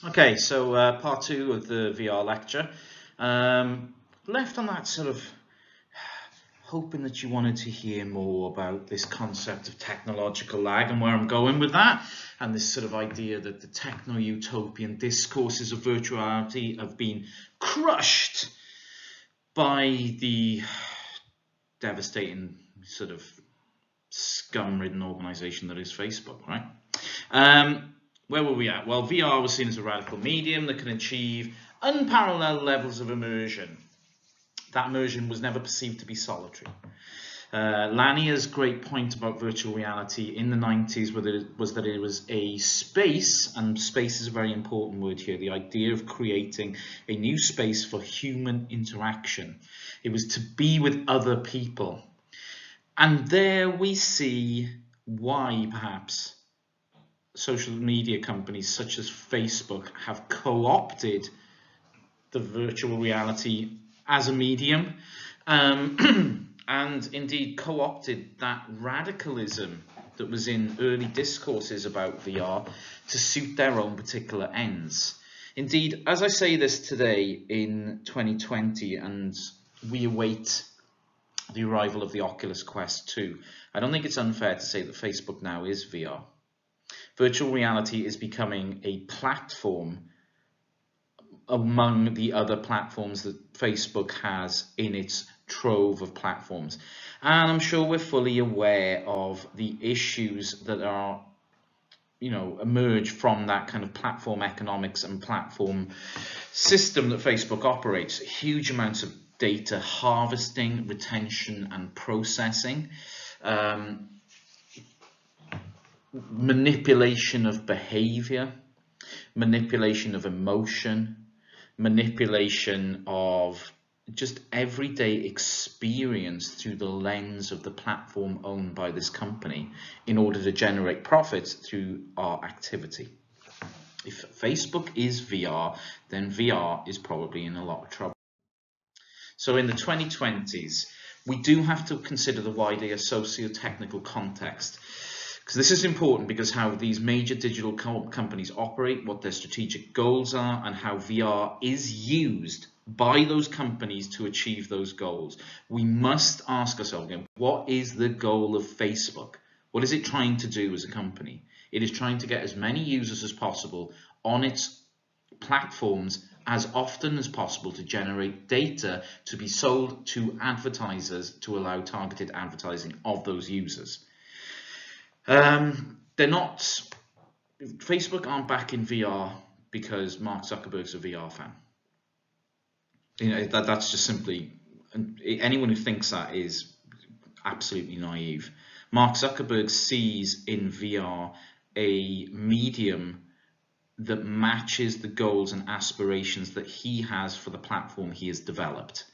Okay, so part two of the VR lecture. Left on that sort of hoping that you wanted to hear more about this concept of technological lag and where I'm going with that, and this sort of idea that the techno-utopian discourses of virtual reality have been crushed by the devastating sort of scum-ridden organization that is Facebook, right? Where were we at? Well, VR was seen as a radical medium that can achieve unparalleled levels of immersion. That immersion was never perceived to be solitary. Lanier's great point about virtual reality in the 90s was that it was a space, and space is a very important word here, the idea of creating a new space for human interaction. It was to be with other people. And there we see why perhaps social media companies such as Facebook have co-opted the virtual reality as a medium, and indeed co-opted that radicalism that was in early discourses about VR to suit their own particular ends. Indeed, as I say this today in 2020, and we await the arrival of the Oculus Quest 2, I don't think it's unfair to say that Facebook now is VR. Virtual reality is becoming a platform among the other platforms that Facebook has in its trove of platforms. And I'm sure we're fully aware of the issues that are, emerge from that kind of platform economics and platform system that Facebook operates. Huge amounts of data harvesting, retention, and processing. Manipulation of behavior, manipulation of emotion, manipulation of just everyday experience through the lens of the platform owned by this company in order to generate profits through our activity. If Facebook is VR, then VR is probably in a lot of trouble. So in the 2020s, we do have to consider the wider socio-technical context. Because this is important, because how these major digital companies operate, what their strategic goals are, and how VR is used by those companies to achieve those goals. We must ask ourselves again, what is the goal of Facebook? What is it trying to do as a company? It is trying to get as many users as possible on its platforms as often as possible to generate data to be sold to advertisers to allow targeted advertising of those users. Facebook aren't back in VR because Mark Zuckerberg's a VR fan. That's just simply, anyone who thinks that is absolutely naive. Mark Zuckerberg sees in VR a medium that matches the goals and aspirations that he has for the platform he has developed.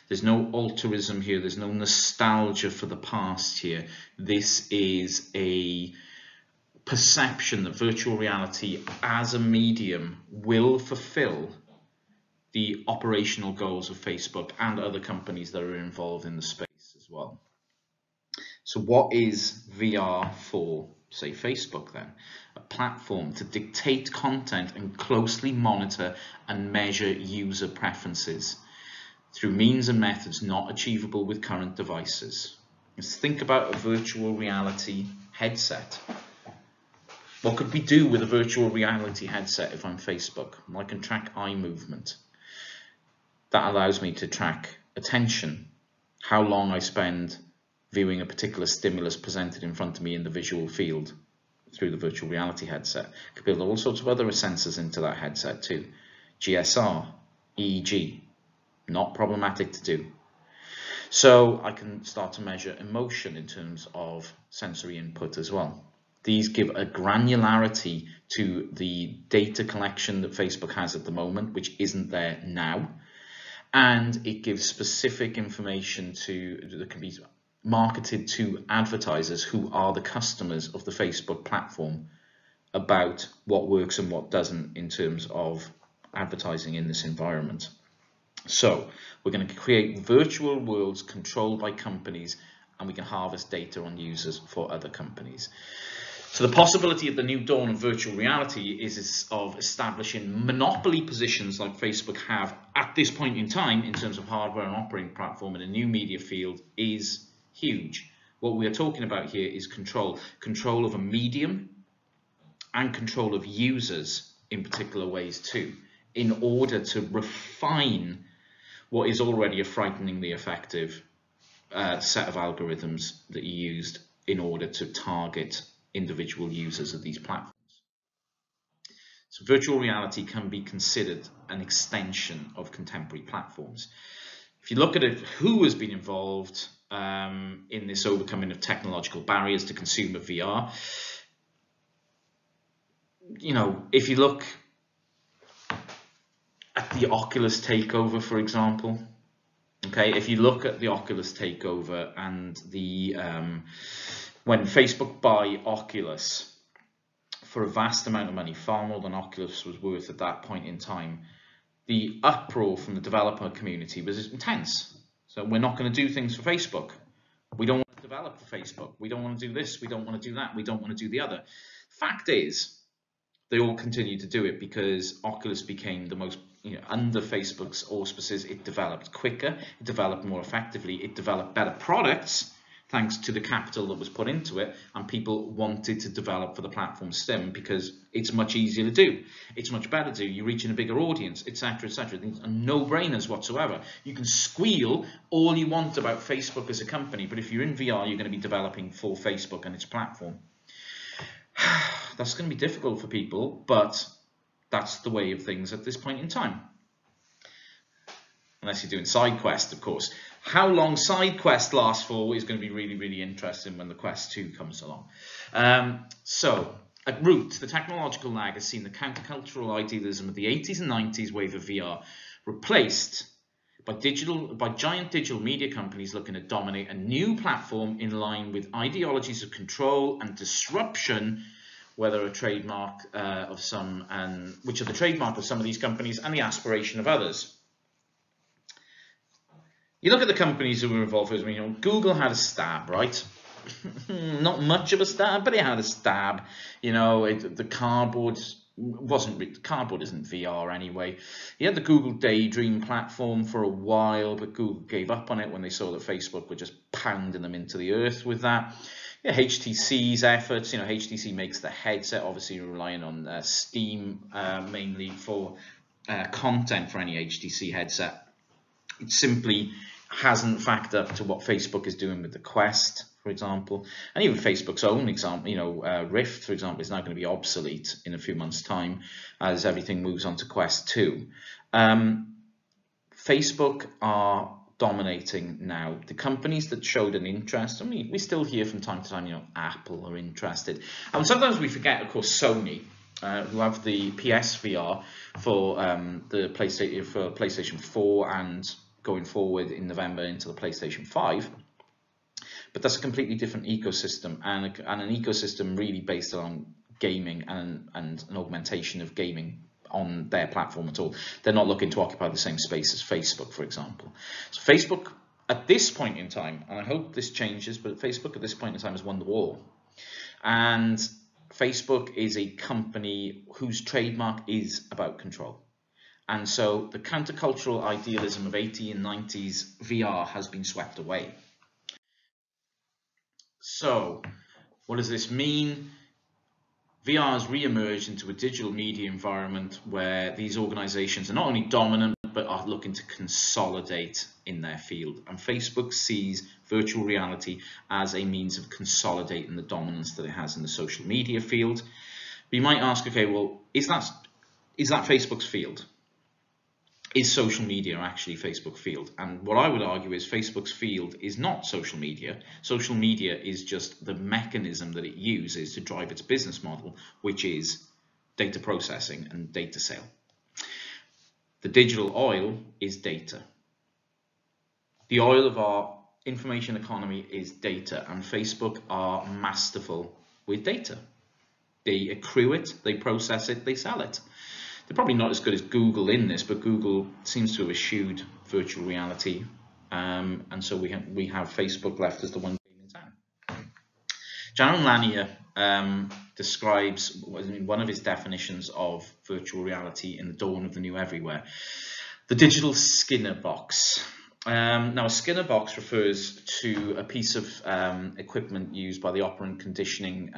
There's no altruism here. There's no nostalgia for the past here. This is a perception that virtual reality as a medium will fulfill the operational goals of Facebook and other companies that are involved in the space as well. So what is VR for, say, Facebook then? A platform to dictate content and closely monitor and measure user preferences through means and methods not achievable with current devices. Let's think about a virtual reality headset. What could we do with a virtual reality headset if I'm Facebook? Well, I can track eye movement. That allows me to track attention, how long I spend viewing a particular stimulus presented in front of me in the visual field through the virtual reality headset. I could build all sorts of other sensors into that headset too. GSR, EEG. Not problematic to do. So I can start to measure emotion in terms of sensory input as well. These give a granularity to the data collection that Facebook has at the moment, which isn't there now. And it gives specific information that can be marketed to advertisers who are the customers of the Facebook platform about what works and what doesn't in terms of advertising in this environment. So we're going to create virtual worlds controlled by companies, and we can harvest data on users for other companies. So the possibility of the new dawn of virtual reality is of establishing monopoly positions like Facebook have at this point in time in terms of hardware and operating platform in a new media field is huge. What we are talking about here is control of a medium and control of users in particular ways too, in order to refine what is already a frighteningly effective set of algorithms that are used in order to target individual users of these platforms. So virtual reality can be considered an extension of contemporary platforms. If you look at it, who has been involved in this overcoming of technological barriers to consumer VR, you know, if you look at the Oculus takeover, for example, okay, if you look at the Oculus takeover and the when Facebook buy Oculus for a vast amount of money, far more than Oculus was worth at that point in time, the uproar from the developer community was intense. So we're not going to do things for Facebook. We don't want to develop for Facebook. We don't want to do this. We don't want to do that. We don't want to do the other. Fact is, they all continue to do it because Oculus became the most, under Facebook's auspices, it developed quicker, it developed more effectively, it developed better products thanks to the capital that was put into it, and people wanted to develop for the platform STEM because it's much easier to do, it's much better to do, you're reaching a bigger audience, etc., etc. These are no-brainers whatsoever. You can squeal all you want about Facebook as a company, but if you're in VR, you're going to be developing for Facebook and its platform. That's going to be difficult for people, but that's the way of things at this point in time. Unless you're doing side quest, of course. How long side quest lasts for is going to be really, really interesting when the Quest 2 comes along. So, at root, the technological lag has seen the countercultural idealism of the 80s and 90s wave of VR replaced by giant digital media companies looking to dominate a new platform in line with ideologies of control and disruption, whether a trademark of some, and which are the trademark of some of these companies and the aspiration of others. You look at the companies who were involved with, Google had a stab, right? Not much of a stab, but it had a stab. The cardboard cardboard isn't VR anyway. You had the Google Daydream platform for a while, but Google gave up on it when they saw that Facebook were just pounding them into the earth with that. Yeah, HTC's efforts, HTC makes the headset, obviously relying on Steam mainly for content for any HTC headset. It simply hasn't factored up to what Facebook is doing with the Quest, for example. And even Facebook's own example, Rift, for example, is now going to be obsolete in a few months' time as everything moves on to Quest 2. Facebook are dominating now. The companies that showed an interest, we still hear from time to time, Apple are interested. And sometimes we forget, of course, Sony, who have the PSVR for the PlayStation 4 and going forward in November into the PlayStation 5. But that's a completely different ecosystem, and an ecosystem really based on gaming and an augmentation of gaming on their platform at all. They're not looking to occupy the same space as Facebook, for example. So Facebook at this point in time, and I hope this changes, but Facebook at this point in time has won the war. And Facebook is a company whose trademark is about control. And so the countercultural idealism of 80s and 90s VR has been swept away. So what does this mean? VR has re-emerged into a digital media environment where these organizations are not only dominant, but are looking to consolidate in their field. And Facebook sees virtual reality as a means of consolidating the dominance that it has in the social media field. But you might ask, okay, well, is that Facebook's field? Is social media actually Facebook's field? And what I would argue is Facebook's field is not social media. Social media is just the mechanism that it uses to drive its business model, which is data processing and data sale. The digital oil is data. The oil of our information economy is data, and Facebook are masterful with data. They accrue it, they process it, they sell it. They're probably not as good as Google in this, but Google seems to have eschewed virtual reality, and so we have Facebook left as the one game in town. Jaron Lanier describes one of his definitions of virtual reality in The Dawn of the New Everywhere, the digital Skinner box. Now, a Skinner box refers to a piece of equipment used by the operant conditioning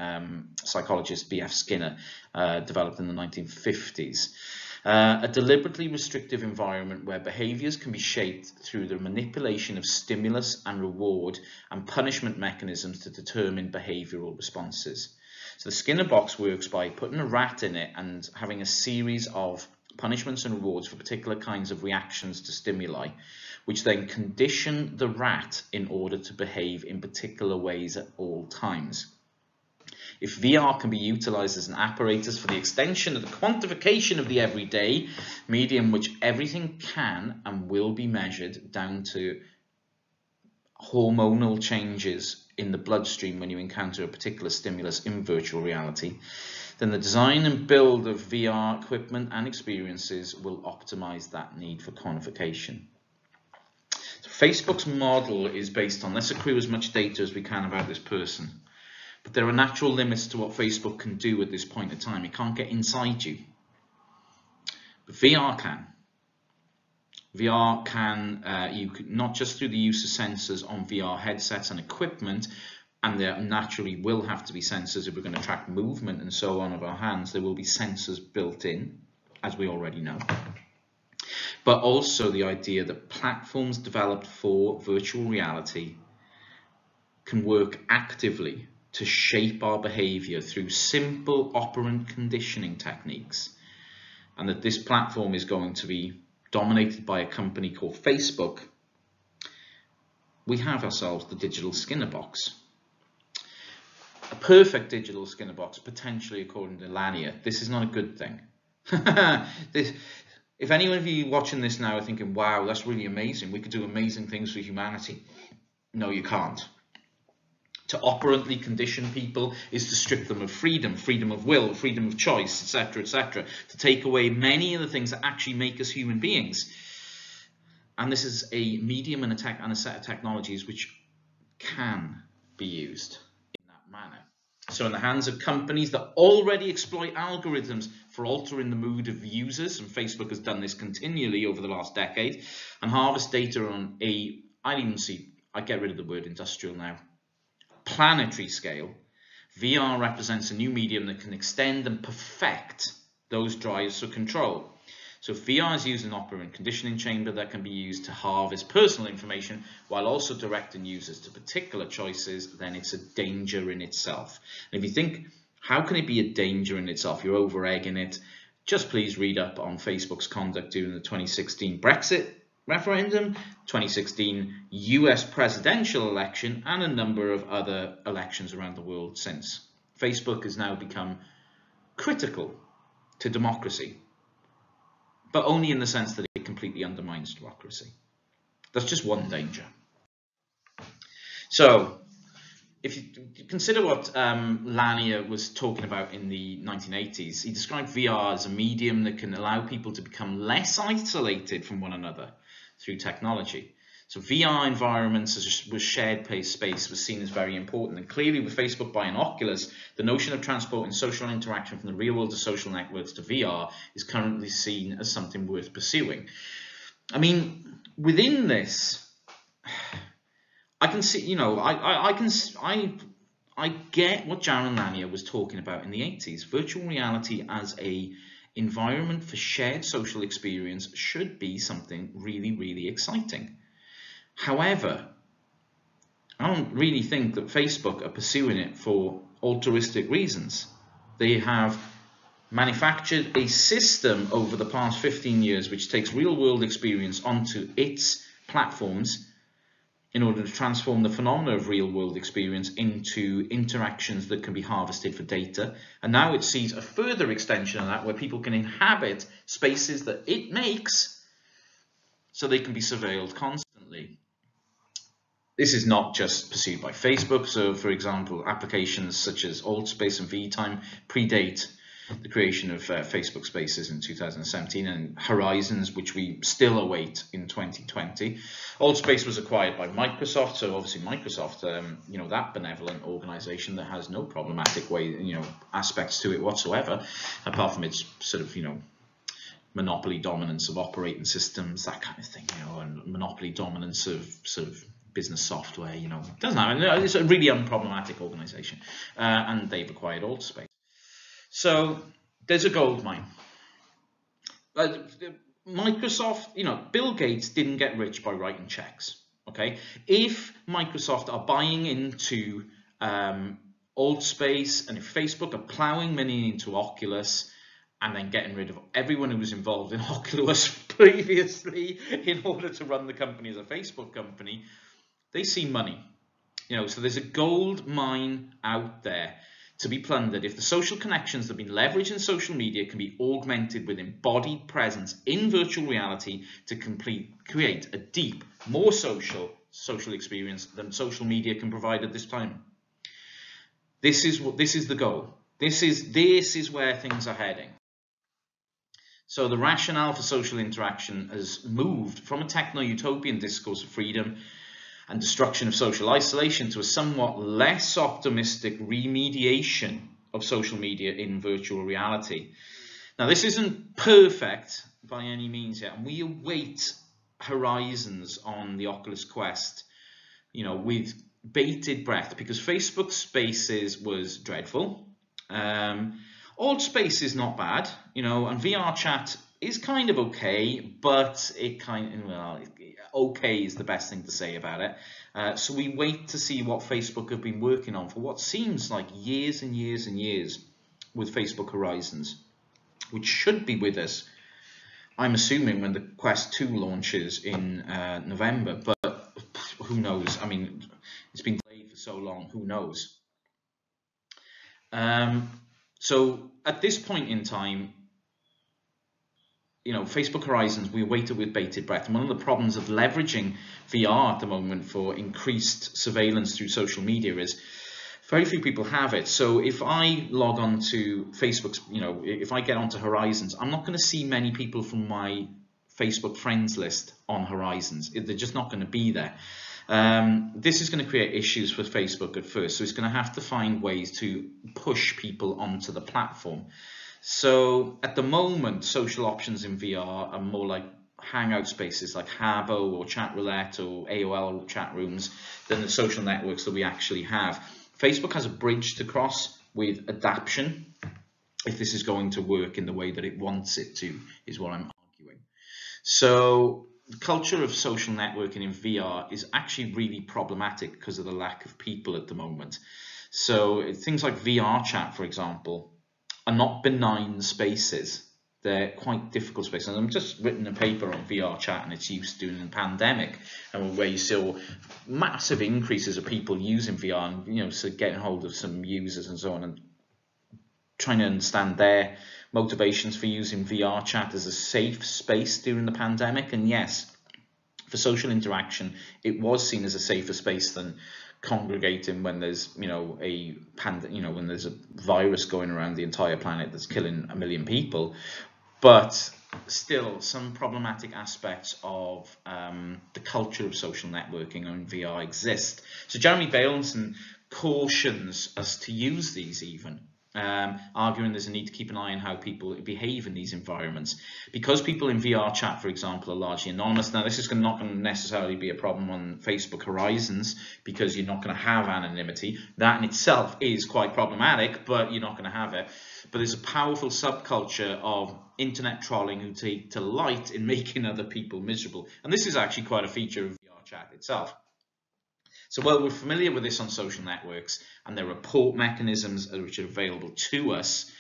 psychologist B.F. Skinner, developed in the 1950s. A deliberately restrictive environment where behaviors can be shaped through the manipulation of stimulus and reward and punishment mechanisms to determine behavioral responses. So the Skinner box works by putting a rat in it and having a series of punishments and rewards for particular kinds of reactions to stimuli, which then condition the rat in order to behave in particular ways at all times. If VR can be utilized as an apparatus for the extension of the quantification of the everyday, medium which everything can and will be measured down to hormonal changes in the bloodstream when you encounter a particular stimulus in virtual reality, then the design and build of VR equipment and experiences will optimize that need for quantification. So Facebook's model is based on, let's accrue as much data as we can about this person. But there are natural limits to what Facebook can do at this point in time. It can't get inside you. But VR can. VR can, you could, not just through the use of sensors on VR headsets and equipment, and there naturally will have to be sensors if we're going to track movement and so on of our hands. There will be sensors built in, as we already know. But also the idea that platforms developed for virtual reality can work actively to shape our behavior through simple operant conditioning techniques, and that this platform is going to be dominated by a company called Facebook. We have ourselves the digital Skinner box. A perfect digital Skinner box, potentially, according to Lanier. This is not a good thing. If any of you watching this now are thinking, wow, that's really amazing, we could do amazing things for humanity. No, you can't. To operantly condition people is to strip them of freedom, freedom of will, freedom of choice, etc., etc., to take away many of the things that actually make us human beings. And this is a medium and a set of technologies which can be used in that manner. So in the hands of companies that already exploit algorithms for altering the mood of users, and Facebook has done this continually over the last decade, and harvest data on a, I get rid of the word industrial now, planetary scale, VR represents a new medium that can extend and perfect those drives for control. So if VR is used in an operant conditioning chamber that can be used to harvest personal information while also directing users to particular choices, then it's a danger in itself. And if you think, how can it be a danger in itself? You're over-egging it. Just please read up on Facebook's conduct during the 2016 Brexit referendum, 2016 US presidential election, and a number of other elections around the world since. Facebook has now become critical to democracy, but only in the sense that it completely undermines democracy. That's just one danger. So, if you consider what Lanier was talking about in the 1980s, he described VR as a medium that can allow people to become less isolated from one another through technology. So VR environments with shared space was seen as very important, and clearly with Facebook buying Oculus, the notion of transporting social interaction from the real world to social networks to VR is currently seen as something worth pursuing. I mean, within this, I can see, you know, I get what Jaron Lanier was talking about in the 80s. Virtual reality as a environment for shared social experience should be something really, really exciting. However, I don't really think that Facebook are pursuing it for altruistic reasons. They have manufactured a system over the past 15 years which takes real-world experience onto its platforms in order to transform the phenomena of real-world experience into interactions that can be harvested for data. And now it sees a further extension of that where people can inhabit spaces that it makes so they can be surveilled constantly. This is not just pursued by Facebook. So, for example, applications such as AltSpace and VTime predate the creation of Facebook Spaces in 2017 and Horizons, which we still await in 2020. Altspace was acquired by Microsoft, so obviously Microsoft, that benevolent organization that has no problematic aspects to it whatsoever, apart from its sort of, monopoly dominance of operating systems, that kind of thing, and monopoly dominance of sort of business software, doesn't have, it's a really unproblematic organization, and they've acquired Altspace. So there's a gold mine. Microsoft, Bill Gates didn't get rich by writing checks. Okay, if Microsoft are buying into Altspace, and if Facebook are plowing money into Oculus, and then getting rid of everyone who was involved in Oculus previously in order to run the company as a Facebook company, they see money. So there's a gold mine out there to be plundered if the social connections that have been leveraged in social media can be augmented with embodied presence in virtual reality to create a deep, more social experience than social media can provide at this time. This is the goal. This is where things are heading. So the rationale for social interaction has moved from a techno-utopian discourse of freedom and destruction of social isolation to a somewhat less optimistic remediation of social media in virtual reality. Now, this isn't perfect by any means yet, and we await Horizons on the Oculus Quest, with bated breath, because Facebook Spaces was dreadful. Altspace is not bad, and VR chat is kind of okay, but okay is the best thing to say about it. So we wait to see what Facebook have been working on for what seems like years and years and years with Facebook Horizons, which should be with us, I'm assuming, when the Quest 2 launches in November, but who knows? I mean, it's been delayed for so long, who knows? So at this point in time, Facebook Horizons, we await it with bated breath. And one of the problems of leveraging VR at the moment for increased surveillance through social media is very few people have it. So if I log on to Facebook's, if I get onto Horizons, I'm not going to see many people from my Facebook friends list on Horizons. They're just not going to be there. This is going to create issues for Facebook at first, so it's going to have to find ways to push people onto the platform. So at the moment, social options in VR are more like hangout spaces like Habbo or Chat Roulette or AOL chat rooms than the social networks that we actually have. Facebook has a bridge to cross with adaption, if this is going to work in the way that it wants it to, is what I'm arguing. So the culture of social networking in VR is actually really problematic because of the lack of people at the moment. So things like VR chat, for example, are not benign spaces. They're quite difficult spaces. And I've just written a paper on VR chat and its use during the pandemic, and where you saw massive increases of people using VR and so getting hold of some users and so on, and trying to understand their motivations for using VR chat as a safe space during the pandemic. And yes, for social interaction, it was seen as a safer space than congregating when there's when there's a virus going around the entire planet that's killing 1 million people. But still, some problematic aspects of the culture of social networking on VR exist. So Jeremy Bailenson cautions us to use these even. Arguing there's a need to keep an eye on how people behave in these environments. Because people in VR chat, for example, are largely anonymous. Now, this is not going to necessarily be a problem on Facebook Horizons, because you're not going to have anonymity. That in itself is quite problematic, but you're not going to have it. But there's a powerful subculture of internet trolling who take delight in making other people miserable. And this is actually quite a feature of VR chat itself. So while we're familiar with this on social networks, and there are report mechanisms which are available to us,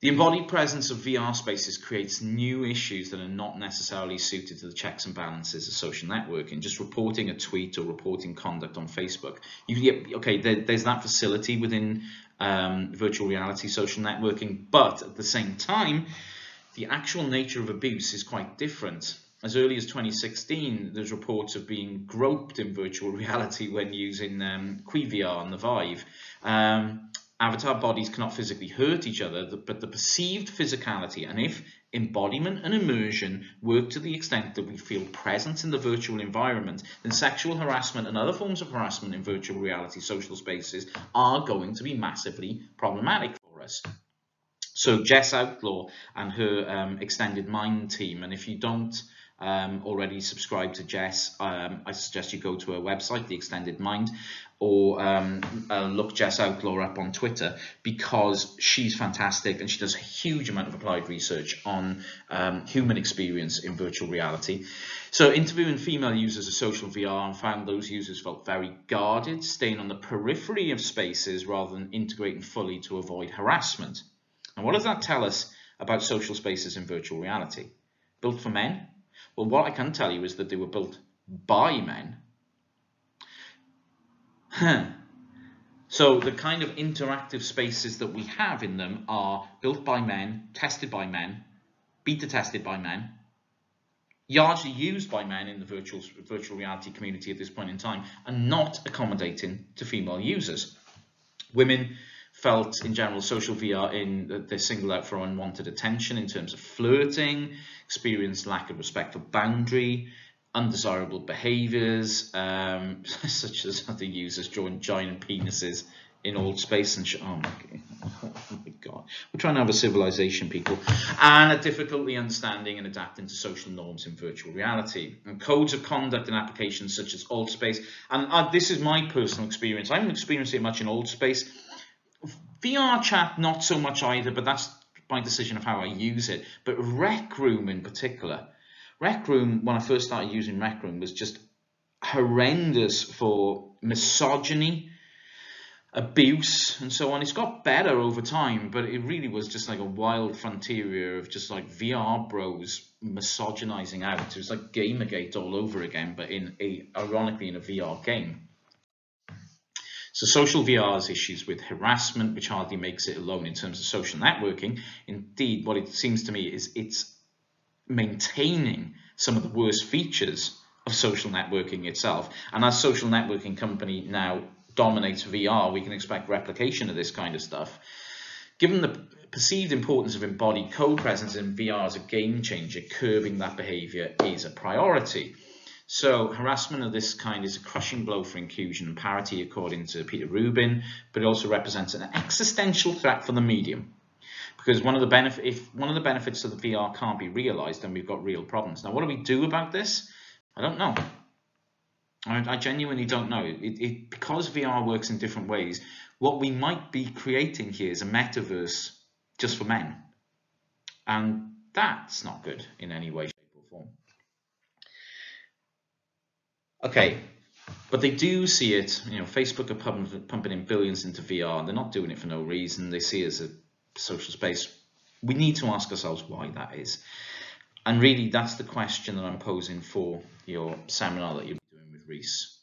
the embodied presence of VR spaces creates new issues that are not necessarily suited to the checks and balances of social networking. Just reporting a tweet or reporting conduct on Facebook. There's that facility within virtual reality social networking, but at the same time, the actual nature of abuse is quite different. As early as 2016, there's reports of being groped in virtual reality when using QuiVR on the Vive. Avatar bodies cannot physically hurt each other, but the perceived physicality, and if embodiment and immersion work to the extent that we feel present in the virtual environment, then sexual harassment and other forms of harassment in virtual reality social spaces are going to be massively problematic for us. So Jess Outlaw and her Extended Mind team, and if you don't already subscribe to Jess, I suggest you go to her website, The Extended Mind, or look Jess Outlaw up on Twitter, because she's fantastic and she does a huge amount of applied research on human experience in virtual reality. So interviewing female users of social VR and found those users felt very guarded, staying on the periphery of spaces rather than integrating fully to avoid harassment. And what does that tell us about social spaces in virtual reality? Built for men? Well, what I can tell you is that they were built by men. So the kind of interactive spaces that we have in them are built by men, tested by men, beta tested by men, largely used by men in the virtual reality community at this point in time, and not accommodating to female users. Women felt in general social VR in they're singled out for unwanted attention in terms of flirting, experienced lack of respect for boundary, undesirable behaviors, such as other users drawing giant penises in old space and oh my god, we're trying to have a civilization, people, and a difficulty understanding and adapting to social norms in virtual reality, and codes of conduct and applications such as old space. And this is my personal experience. I haven't experienced it much in old space. VR chat, not so much either, but that's my decision of how I use it. But Rec Room in particular, Rec Room, when I first started using Rec Room, was just horrendous for misogyny, abuse, and so on. It's got better over time, but it really was just like a wild frontier of just like VR bros misogynizing out. It was like Gamergate all over again, but ironically in a VR game. So social VR has issues with harassment, which hardly makes it alone in terms of social networking. Indeed, what it seems to me is it's maintaining some of the worst features of social networking itself. And as social networking company now dominates VR, we can expect replication of this kind of stuff. Given the perceived importance of embodied co-presence in VR as a game changer, curbing that behavior is a priority. So harassment of this kind is a crushing blow for inclusion and parity, according to Peter Rubin, but it also represents an existential threat for the medium. Because if one of the benefits of the VR can't be realized, then we've got real problems. Now, what do we do about this? I don't know. I genuinely don't know. Because VR works in different ways, what we might be creating here is a metaverse just for men. And that's not good in any way, shape, or form. Okay, but they do see it, Facebook are pumping in billions into VR. They're not doing it for no reason. They see it as a social space. We need to ask ourselves why that is. And really, that's the question that I'm posing for your seminar that you'll be doing with Reese.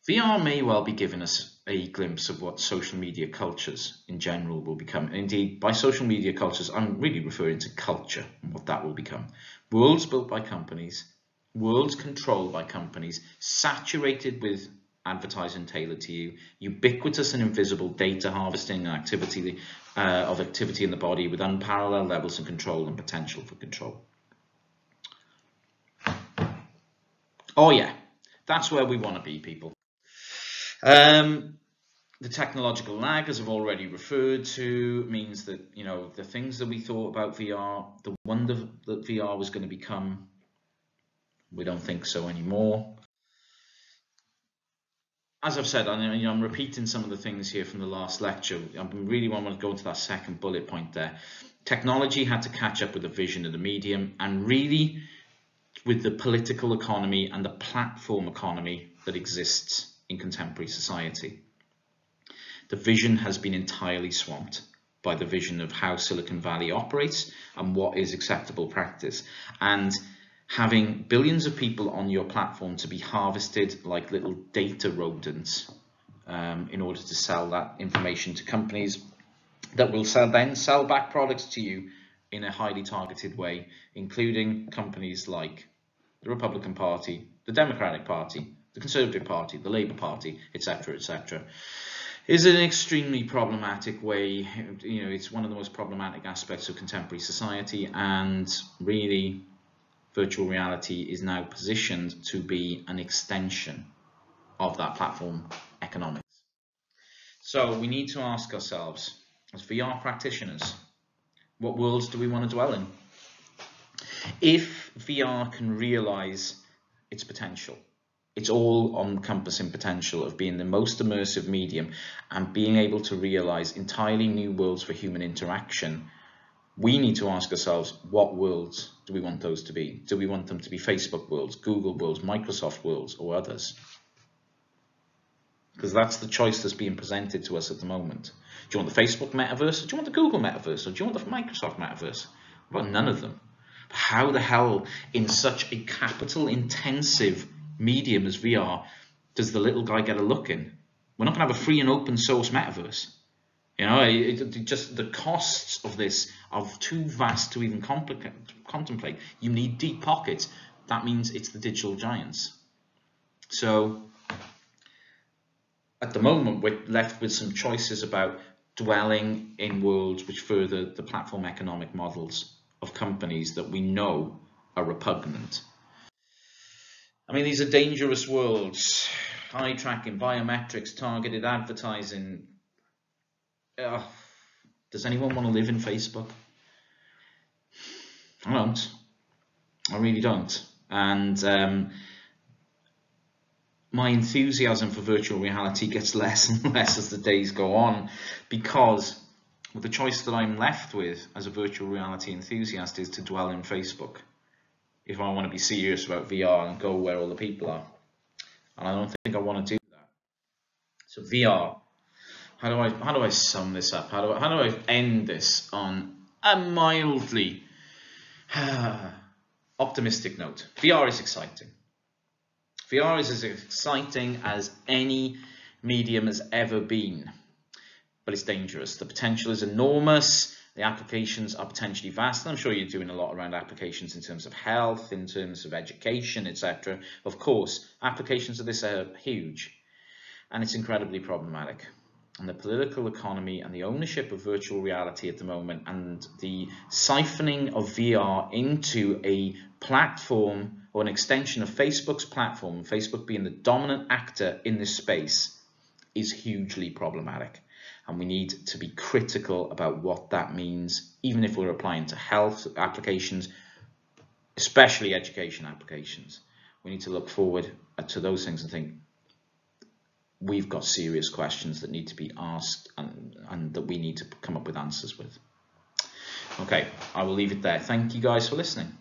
VR may well be giving us a glimpse of what social media cultures in general will become. Indeed, by social media cultures, I'm really referring to culture and what that will become. Worlds built by companies, worlds controlled by companies, saturated with advertising tailored to you, ubiquitous and invisible data harvesting and activity in the body with unparalleled levels of control and potential for control. Oh yeah, that's where we want to be, people. The technological lag, as I've already referred to, means that the things that we thought about VR, the wonder that VR was going to become, we don't think so anymore. As I've said, I'm repeating some of the things here from the last lecture. I really want to go into that second bullet point there. Technology had to catch up with the vision of the medium, and really with the political economy and the platform economy that exists in contemporary society. The vision has been entirely swamped by the vision of how Silicon Valley operates and what is acceptable practice. And having billions of people on your platform to be harvested like little data rodents in order to sell that information to companies that will then sell back products to you in a highly targeted way, including companies like the Republican Party, the Democratic Party, the Conservative Party, the Labour Party, etc., etc. is an extremely problematic way. It's one of the most problematic aspects of contemporary society, and really virtual reality is now positioned to be an extension of that platform economics. So we need to ask ourselves, as VR practitioners, what worlds do we want to dwell in? If VR can realize its potential, its all-encompassing potential of being the most immersive medium and being able to realize entirely new worlds for human interaction, we need to ask ourselves, what worlds do we want those to be? Do we want them to be Facebook worlds, Google worlds, Microsoft worlds, or others? Because that's the choice that's being presented to us at the moment. Do you want the Facebook metaverse, or do you want the Google metaverse, or do you want the Microsoft metaverse? What about none of them? How the hell, in such a capital-intensive medium as VR, does the little guy get a look in? We're not going to have a free and open source metaverse. Just the costs of this are too vast to even contemplate. You need deep pockets. That means it's the digital giants. So at the moment, we're left with some choices about dwelling in worlds which further the platform economic models of companies that we know are repugnant. I mean, these are dangerous worlds. Eye tracking, biometrics, targeted advertising. Does anyone want to live in Facebook? I don't. I really don't. And my enthusiasm for virtual reality gets less and less as the days go on, because the choice that I'm left with as a virtual reality enthusiast is to dwell in Facebook if I want to be serious about VR and go where all the people are. And I don't think I want to do that. So VR, how do I sum this up? How do I end this on a mildly optimistic note? VR is exciting. VR is as exciting as any medium has ever been, but it's dangerous. The potential is enormous. The applications are potentially vast. And I'm sure you're doing a lot around applications in terms of health, in terms of education, etc. Of course, applications of this are huge, and it's incredibly problematic. And the political economy and the ownership of virtual reality at the moment, and the siphoning of VR into a platform or an extension of Facebook's platform, Facebook being the dominant actor in this space, is hugely problematic. And we need to be critical about what that means, even if we're applying to health applications, especially education applications. We need to look forward to those things and think, we've got serious questions that need to be asked and that we need to come up with answers with. Okay, I will leave it there. Thank you guys for listening.